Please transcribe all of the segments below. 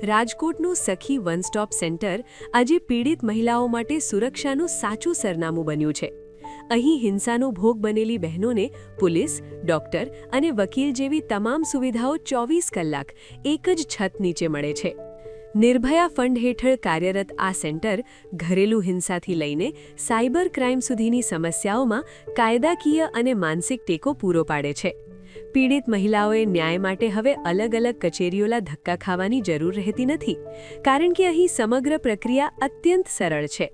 રાજકોટનું સખી one stop centre આજે પીડિત મહિલાઓ માટે સુરક્ષાનું સાચું સરનામું બન્યું છે. અહીં હિંસાનો ભોગ બનેલી બહેનોને પોલીસ, ડોક્ટર અને વકીલ જેવી તમામ સુવિધાઓ 24 કલાક એક જ છત નીચે મળે છે. નિર્ભયા ફંડ હેઠળ કાર્યરત આ સેન્ટર ઘરેલું હિંસાથી લઈને સાયબર ક્રાઇમ સુધીની સમસ્યાઓમાં કાયદાકીય અને માનસિક ટેકો પૂરો પાડે છે. પીડિત મહિલાઓએ ન્યાય માટે હવે અલગ-અલગ કચેરીઓલા ધક્કા ખાવાની જરૂર રહેતી નથી, કારણ કે અહીં સમગ્ર પ્રક્રિયા અત્યંત સરળ છે.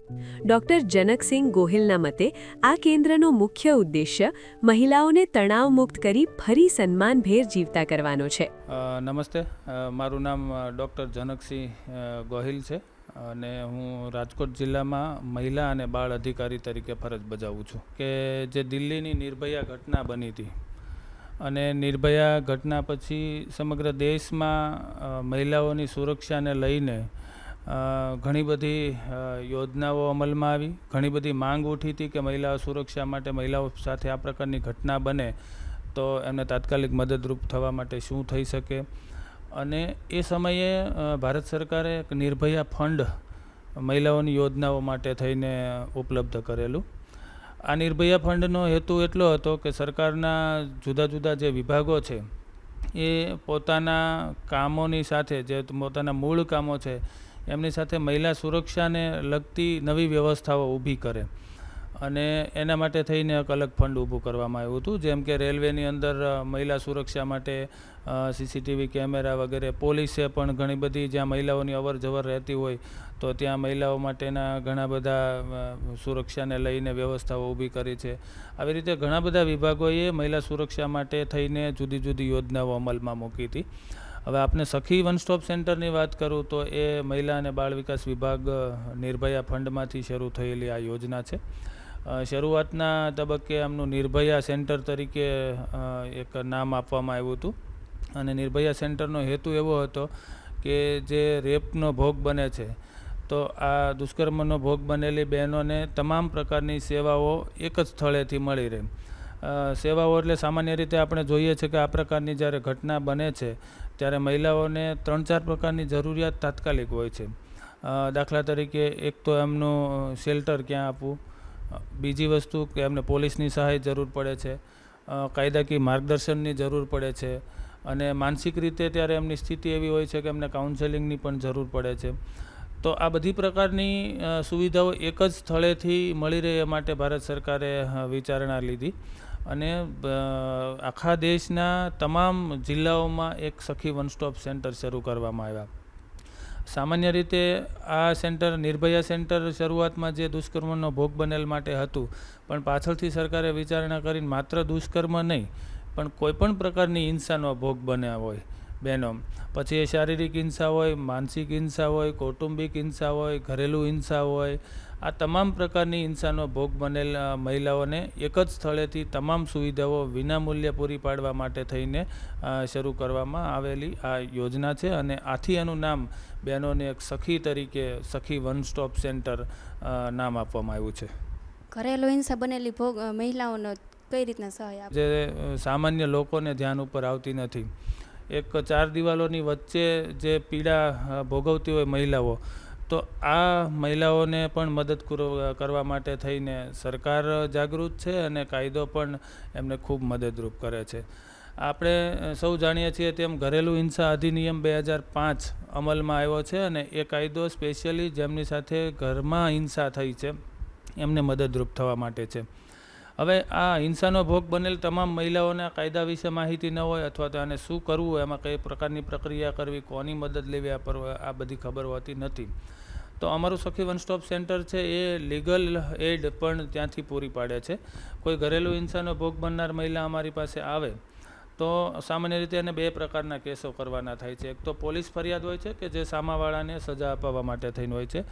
ડોક્ટર જનકસિંહ ગોહિલના મતે આ કેન્દ્રનો મુખ્ય ઉદ્દેશ્ય મહિલાઓને તણાવમુક્ત કરી ફરી સન્માનભેર જીવતા કરવાનો છે. નમસ્તે, મારું નામ ડૉક્ટર જનકસિંહ ગોહિલ છે અને હું રાજકોટ જિલ્લામાં મહિલા અને બાળ અધિકારી તરીકે ફરજ બજાવું છું. કે જે દિલ્હીની નિર્ભયા ઘટના બની હતી અને નિર્ભયા ઘટના પછી સમગ્ર દેશમાં મહિલાઓની સુરક્ષાને લઈને ઘણી બધી યોજનાઓ અમલમાં આવી. ઘણી બધી માંગ ઉઠી હતી કે મહિલાઓ સુરક્ષા માટે, મહિલાઓ સાથે આ પ્રકારની ઘટના બને તો એમને તાત્કાલિક મદદરૂપ થવા માટે શું થઈ શકે. અને એ સમયે ભારત સરકારે એક નિર્ભયા ફંડ મહિલાઓની યોજનાઓ માટે થઈને ઉપલબ્ધ કરેલું. આ નિર્ભયા ફંડનો હેતુ એટલો હતો કે સરકારના જુદા જુદા જે વિભાગો છે એ પોતાના કામોની સાથે, જે પોતાના મૂળ કામો છે એમની સાથે મહિલા સુરક્ષાને લગતી નવી વ્યવસ્થાઓ ઊભી કરે. અને એના માટે થઈને એક અલગ ફંડ ઊભું કરવામાં આવ્યું હતું. જેમ કે રેલવેની અંદર મહિલા સુરક્ષા માટે સીસીટીવી કેમેરા વગેરે, પોલીસે પણ ઘણી બધી જ્યાં મહિલાઓની અવર જવર રહેતી હોય તો ત્યાં મહિલાઓ માટેના ઘણા બધા સુરક્ષાને લઈને વ્યવસ્થાઓ ઊભી કરી છે. આવી રીતે ઘણા બધા વિભાગોએ મહિલા સુરક્ષા માટે થઈને જુદી જુદી યોજનાઓ અમલમાં મૂકી હતી. હવે આપણે સખી વન સ્ટોપ સેન્ટરની વાત કરું તો એ મહિલા અને બાળ વિકાસ વિભાગ નિર્ભયા ફંડમાંથી શરૂ થયેલી આ યોજના છે. શરૂઆતના તબક્કે આમનું નિર્ભયા સેન્ટર તરીકે એક નામ આપવામાં આવ્યું હતું. અને નિર્ભયા સેન્ટરનો હેતુ એવો હતો કે જે રેપનો ભોગ બને છે તો આ દુષ્કર્મનો ભોગ બનેલી બહેનોને તમામ પ્રકારની સેવાઓ એક જ સ્થળેથી મળી રહે. સેવાઓ એટલે સામાન્ય રીતે આપણે જોઈએ છે કે આ પ્રકારની જ્યારે ઘટના બને છે ત્યારે મહિલાઓને 3-4 પ્રકારની જરૂરિયાત તાત્કાલિક હોય છે. દાખલા તરીકે એક તો એમનું શેલ્ટર ક્યાં આપવું, બીજી વસ્તુ કે એમને પોલીસની સહાય જરૂર પડે છે, કાયદાકીય માર્ગદર્શનની જરૂર પડે છે, અને માનસિક રીતે ત્યારે એમની સ્થિતિ એવી હોય છે કે એમને કાઉન્સેલિંગની પણ જરૂર પડે છે. તો આ બધી પ્રકારની સુવિધાઓ એક જ સ્થળેથી મળી રહે એ માટે ભારત સરકારે વિચારણા લીધી અને આખા દેશના તમામ જિલ્લાઓમાં એક સખી વન સ્ટોપ સેન્ટર શરૂ કરવામાં આવ્યા. સામાન્ય રીતે આ સેન્ટર, નિર્ભયા સેન્ટર, શરૂઆતમાં જે દુષ્કર્મનો ભોગ બનેલ માટે હતું, પણ પાછળથી સરકારે વિચારણા કરીને માત્ર દુષ્કર્મ નહીં પણ કોઈપણ પ્રકારની હિંસાનો ભોગ બન્યા હોય બહેનો, પછી એ શારીરિક હિંસા હોય, માનસિક હિંસા હોય, કૌટુંબિક હિંસા હોય, ઘરેલું હિંસા હોય, આ તમામ પ્રકારની હિંસાનો ભોગ બનેલ મહિલાઓને એક જ સ્થળેથી તમામ સુવિધાઓ વિનામૂલ્યે પૂરી પાડવા માટે થઈને શરૂ કરવામાં આવેલી આ યોજના છે. અને આથી એનું નામ બહેનોને એક સખી તરીકે સખી વન સ્ટોપ સેન્ટર નામ આપવામાં આવ્યું છે. ઘરેલું હિંસા બનેલી મહિલાઓનો કઈ રીતના સહાય આપે? જે સામાન્ય લોકોને ધ્યાન ઉપર આવતી નથી. એક 4 દિવાલોની વચ્ચે જે પીડા ભોગવતી હોય મહિલાઓ, તો આ મહિલાઓને પણ મદદ કરવા માટે થઈને સરકાર જાગૃત છે અને કાયદો પણ એમને ખૂબ મદદરૂપ કરે છે. આપણે સૌ જાણીએ છીએ તેમ ઘરેલું હિંસા અધિનિયમ 2005 અમલમાં આવ્યો છે અને એ કાયદો સ્પેશિયલી જેમની સાથે ઘરમાં હિંસા થઈ છે એમને મદદરૂપ થવા માટે છે. હવે આ હિંસાનો ભોગ બનેલ તમામ મહિલાઓને કાયદા વિશે માહિતી ન હોય અથવા તો આને શું કરવું, એમાં કઈ પ્રકારની પ્રક્રિયા કરવી, કોની મદદ લેવી, આ બધી ખબર હોતી નથી. તો અમારું સખી વન સ્ટોપ સેન્ટર છે એ લીગલ એડ પણ ત્યાંથી પૂરી પાડે છે. કોઈ ઘરેલું હિંસાનો ભોગ બનનાર મહિલા અમારી પાસે આવે તો સામાન્ય રીતે એને 2 પ્રકારના કેસો કરવાના થાય છે. એક તો પોલીસ ફરિયાદ હોય છે કે જે સામાવાળાને સજા અપાવવા માટે થઈને હોય છે,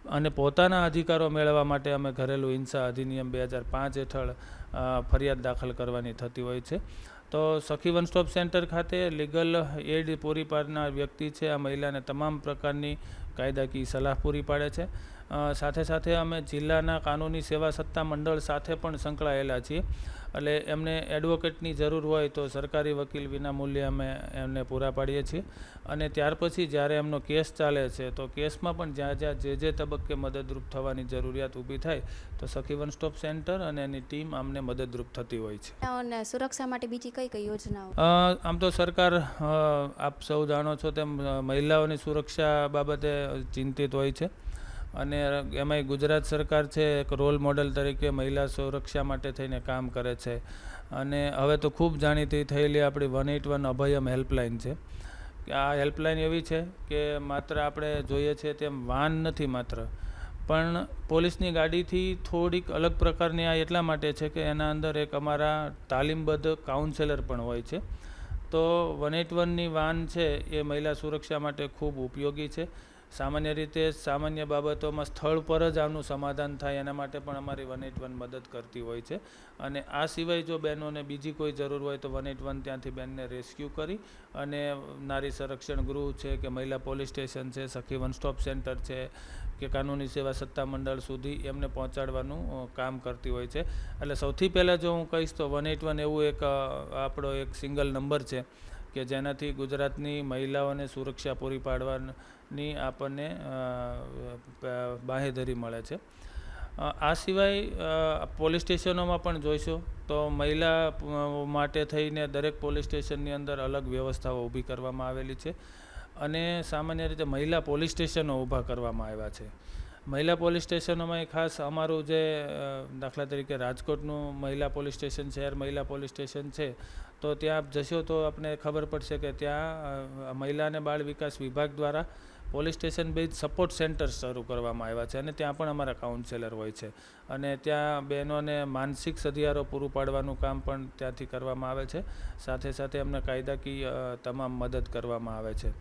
અને પોતાના અધિકારો મેળવવા માટે અમે ઘરેલું હિંસા અધિનિયમ 2005 હેઠળ ફરિયાદ દાખલ કરવાની થતી હોય છે. તો સખી વન સ્ટોપ સેન્ટર ખાતે લીગલ એડ પૂરી પાડનાર વ્યક્તિ છે આ મહિલાને તમામ પ્રકારની કાયદાકીય સલાહ પૂરી પાડે છે. સાથે સાથે અમે જિલ્લાના કાનૂની સેવા સત્તા મંડળ સાથે પણ સંકળાયેલા છીએ એટલે એમને એડવોકેટની જરૂર હોય તો સરકારી વકીલ વિના મૂલ્યે અમે એમને પૂરા પાડીએ છીએ. અને ત્યાર પછી જ્યારે એમનો કેસ ચાલે છે તો કેસમાં પણ જ્યાં જ્યાં જે તબક્કે મદદરૂપ થવાની જરૂરિયાત ઊભી થાય તો સખી વન સ્ટોપ સેન્ટર અને એની ટીમ અમને મદદરૂપ થતી હોય છે. મહિલાઓને સુરક્ષા માટે બીજી કઈ કઈ યોજનાઓ? આમ તો સરકાર આપ સૌ જાણો છો તેમ મહિલાઓની સુરક્ષા બાબતે ચિંતિત હોય છે અને એમાંય ગુજરાત સરકાર છે એક રોલ મોડલ તરીકે મહિલા સુરક્ષા માટે થઈને કામ કરે છે. અને હવે તો ખૂબ જાણીતી થયેલી આપણી 181 અભયમ હેલ્પલાઇન છે. આ હેલ્પલાઇન એવી છે કે માત્ર આપણે જોઈએ છીએ તેમ વાન નથી માત્ર, પણ પોલીસની ગાડીથી થોડીક અલગ પ્રકારની આ એટલા માટે છે કે એના અંદર એક અમારા તાલીમબદ્ધ કાઉન્સેલર પણ હોય છે. તો 181ની વાન છે એ મહિલા સુરક્ષા માટે ખૂબ ઉપયોગી છે. સામાન્ય રીતે સામાન્ય બાબતોમાં સ્થળ પર જ આનું સમાધાન થાય એના માટે પણ અમારી 181 મદદ કરતી હોય છે. અને આ સિવાય જો બહેનોને બીજી કોઈ જરૂર હોય તો 181 ત્યાંથી બેનને રેસ્ક્યુ કરી અને નારી સંરક્ષણ ગૃહ છે કે મહિલા પોલીસ સ્ટેશન છે, સખી વન સ્ટોપ સેન્ટર છે કે કાનૂની સેવા સત્તામંડળ સુધી એમને પહોંચાડવાનું કામ કરતી હોય છે. એટલે સૌથી પહેલાં જો હું કહીશ તો 181 એવું એક આપણો એક સિંગલ નંબર છે કે જેનાથી ગુજરાતની મહિલાઓને સુરક્ષા પૂરી પાડવાની આપણને બાંહેધરી મળે છે. આ સિવાય પોલીસ સ્ટેશનોમાં પણ જોઈશો તો મહિલા માટે થઈને દરેક પોલીસ સ્ટેશનની અંદર અલગ વ્યવસ્થાઓ ઊભી કરવામાં આવેલી છે અને સામાન્ય રીતે મહિલા પોલીસ સ્ટેશનો ઊભા કરવામાં આવ્યા છે. મહિલા પોલીસ સ્ટેશનોમાં ખાસ અમારું જે દાખલા તરીકે રાજકોટનું મહિલા પોલીસ સ્ટેશન, શહેર મહિલા પોલીસ સ્ટેશન છે, તો ત્યાં આપ જશો તો આપને ખબર પડશે કે ત્યાં મહિલા અને બાળ વિકાસ વિભાગ દ્વારા police station base support centres શરૂ કરવામાં આવ્યા છે અને ત્યાં પણ અમારા કાઉન્સેલર હોય છે અને ત્યાં બહેનોને માનસિક સધિયારો પૂરું પાડવાનું કામ પણ ત્યાંથી કરવામાં આવે છે. સાથે સાથે એમને કાયદાકીય તમામ મદદ કરવામાં આવે છે.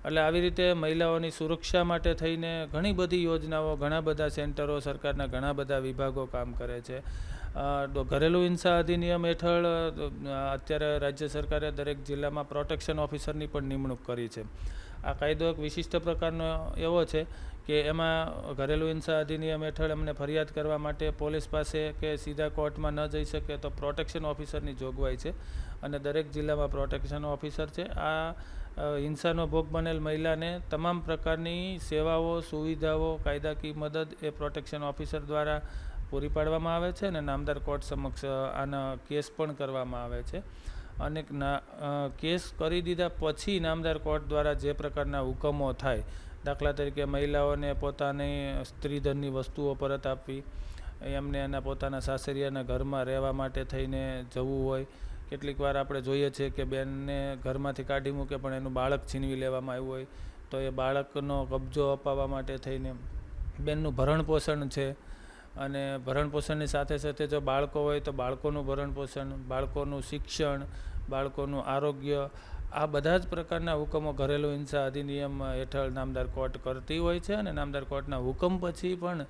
એટલે આવી રીતે મહિલાઓની સુરક્ષા માટે થઈને ઘણી બધી યોજનાઓ, ઘણા બધા સેન્ટરો, સરકારના ઘણા બધા વિભાગો કામ કરે છે. ઘરેલું હિંસા અધિનિયમ હેઠળ અત્યારે રાજ્ય સરકારે દરેક જિલ્લામાં પ્રોટેક્શન ઓફિસરની પણ નિમણૂક કરી છે. આ કાયદો એક વિશિષ્ટ પ્રકારનો એવો છે કે એમાં ઘરેલું હિંસા અધિનિયમ હેઠળ એમને ફરિયાદ કરવા માટે પોલીસ પાસે કે સીધા કોર્ટમાં ન જઈ શકે તો પ્રોટેક્શન ઓફિસરની જોગવાઈ છે અને દરેક જિલ્લામાં પ્રોટેક્શન ઓફિસર છે. આ હિંસાનો ભોગ બનેલ મહિલાને તમામ પ્રકારની સેવાઓ, સુવિધાઓ, કાયદાકીય મદદ એ પ્રોટેક્શન ઓફિસર દ્વારા પૂરી પાડવામાં આવે છે અને નામદાર કોર્ટ સમક્ષ આના કેસ પણ કરવામાં આવે છે. અને કેસ કરી દીધા પછી નામદાર કોર્ટ દ્વારા જે પ્રકારના હુકમો થાય, દાખલા તરીકે મહિલાઓને પોતાની સ્ત્રીધનની વસ્તુઓ પરત આપવી, એમને એના પોતાના સાસરિયાના ઘરમાં રહેવા માટે થઈને જવું હોય. કેટલીક વાર આપણે જોઈએ છીએ કે બેનને ઘરમાંથી કાઢી મૂકે પણ એનું બાળક છીનવી લેવામાં આવ્યું હોય તો એ બાળકનો કબજો અપાવવા માટે થઈને બેનનું ભરણ પોષણ છે અને ભરણ પોષણની સાથે સાથે જો બાળકો હોય તો બાળકોનું ભરણ પોષણ, બાળકોનું શિક્ષણ, બાળકોનું આરોગ્ય, આ બધા જ પ્રકારના હુકમો ઘરેલું હિંસા અધિનિયમ હેઠળ નામદાર કોર્ટ કરતી હોય છે અને નામદાર કોર્ટના હુકમ પછી પણ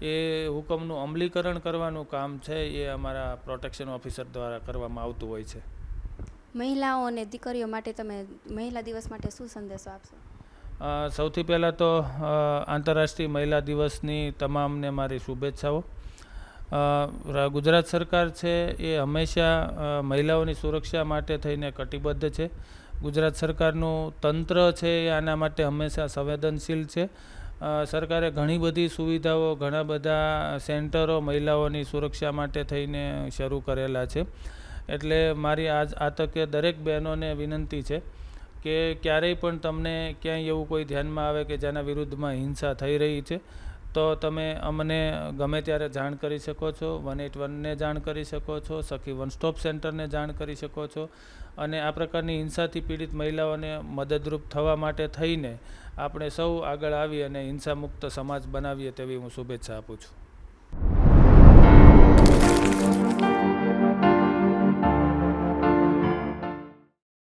એ હુકમનું અમલીકરણ કરવાનું કામ છે એ અમારા પ્રોટેક્શન ઓફિસર દ્વારા કરવામાં આવતું હોય છે. મહિલાઓ અને દીકરીઓ માટે તમે મહિલા દિવસ માટે શું સંદેશો આપશો? સૌથી પહેલાં તો આંતરરાષ્ટ્રીય મહિલા દિવસની તમામને મારી શુભેચ્છાઓ. ગુજરાત સરકાર છે એ હંમેશા મહિલાઓની સુરક્ષા માટે થઈને કટિબદ્ધ છે. ગુજરાત સરકારનું તંત્ર છે એ આના માટે હંમેશા સંવેદનશીલ છે. સરકારે ઘણી બધી સુવિધાઓ, ઘણા બધા સેન્ટરો મહિલાઓની સુરક્ષા માટે થઈને શરૂ કરેલા છે. એટલે મારી આ તકે દરેક બહેનોને વિનંતી છે કે ક્યારેય પણ તમને ક્યાંય એવું કોઈ ધ્યાનમાં આવે કે જેના વિરુદ્ધમાં હિંસા થઈ રહી છે તો તમે અમને ગમે ત્યારે જાણ કરી શકો છો. 181ને જાણ કરી શકો છો, સખી વન સ્ટોપ સેન્ટરને જાણ કરી શકો છો અને આ પ્રકારની હિંસાથી પીડિત મહિલાઓને મદદરૂપ થવા માટે થઈને આપણે સૌ આગળ આવી અને હિંસા મુક્ત સમાજ બનાવીએ તેવી હું શુભેચ્છા આપું છું.